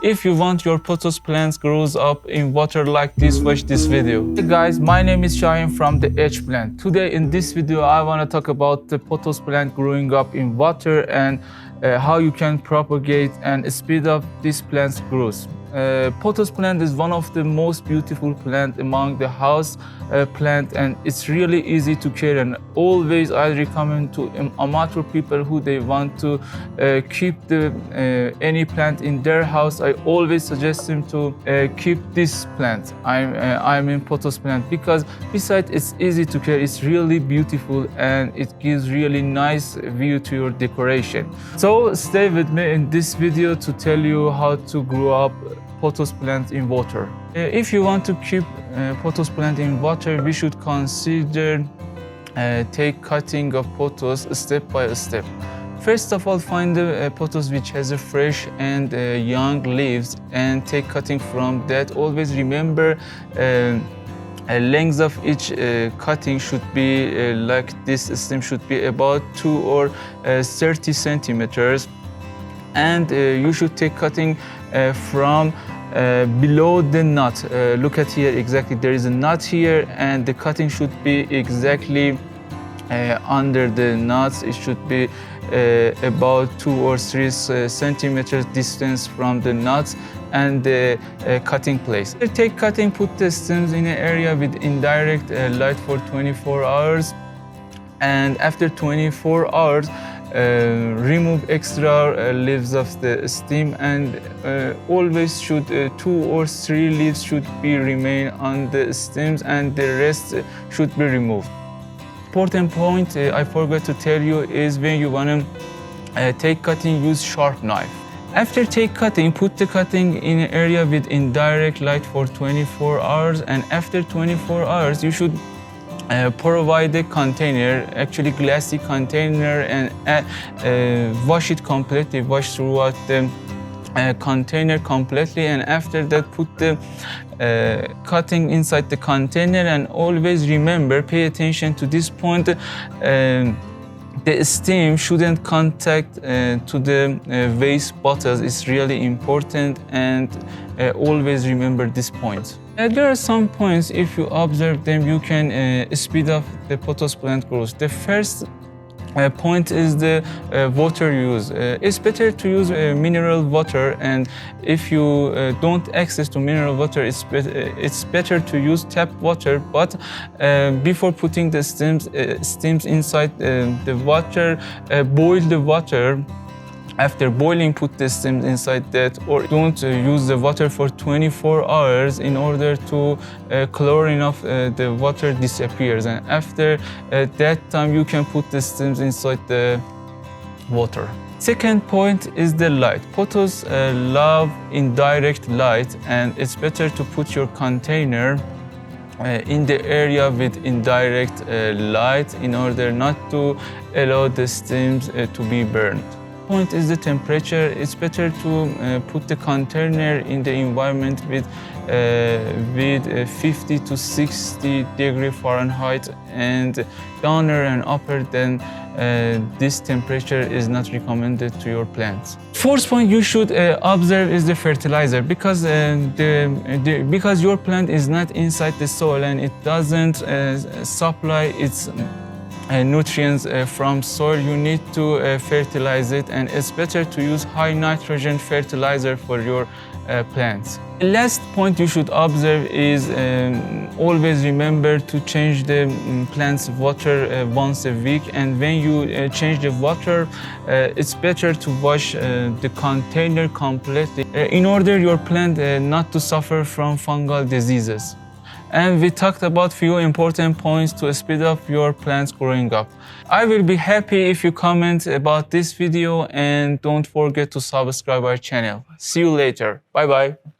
If you want your pothos plants grows up in water like this, watch this video. Hey guys, my name is Shahin from the theplant. Today in this video I want to talk about the pothos plant growing up in water and how you can propagate and speed up this plant's growth. Pothos plant is one of the most beautiful plant among the house plant, and it's really easy to care, and always I recommend to amateur people who they want to keep any plant in their house. I always suggest them to keep this plant. I'm in pothos plant because besides it's easy to care, it's really beautiful and it gives really nice view to your decoration. So stay with me in this video to tell you how to grow up pothos plant in water. If you want to keep pothos plant in water, we should consider take cutting of pothos step by step. First of all, find the pothos which has a fresh and young leaves and take cutting from that. Always remember length of each cutting should be like this stem should be about 2 or 30 centimeters, and you should take cutting from below the knot. Look at here, exactly there is a knot here, and the cutting should be exactly under the knots. It should be about 2 or 3 centimeters distance from the knots and the cutting place. Take cutting, put the stems in an area with indirect light for 24 hours, and after 24 hours remove extra leaves of the stem, and always should 2 or 3 leaves should be remain on the stems and the rest should be removed. Important point I forgot to tell you is when you want to take cutting, use sharp knife. After take cutting, put the cutting in an area with indirect light for 24 hours, and after 24 hours you should provide a container, actually glassy container, and wash it completely, wash throughout the container completely, and after that put the cutting inside the container. And always remember, pay attention to this point, the stem shouldn't contact to the waste bottles. It's really important, and always remember this point. There are some points, if you observe them, you can speed up the pothos plant growth. The first point is the water use. It's better to use mineral water, and if you don't access to mineral water, it's better to use tap water. But before putting the stems inside the water, boil the water. After boiling, put the stems inside that, or don't use the water for 24 hours in order to chlorine of the water disappears, and after that time you can put the stems inside the water. Second point is the light. Pothos love indirect light, and it's better to put your container in the area with indirect light in order not to allow the stems to be burned. Point is the temperature. It's better to put the container in the environment with 50 to 60 degree Fahrenheit, and downer and upper than this temperature is not recommended to your plants. Fourth point you should observe is the fertilizer, because because your plant is not inside the soil and it doesn't supply its nutrients from soil. You need to fertilize it, and it's better to use high nitrogen fertilizer for your plants. The last point you should observe is always remember to change the plant's water once a week, and when you change the water, it's better to wash the container completely in order your plant not to suffer from fungal diseases. And we talked about few important points to speed up your plants growing up. I will be happy if you comment about this video, and don't forget to subscribe our channel. See you later. Bye bye.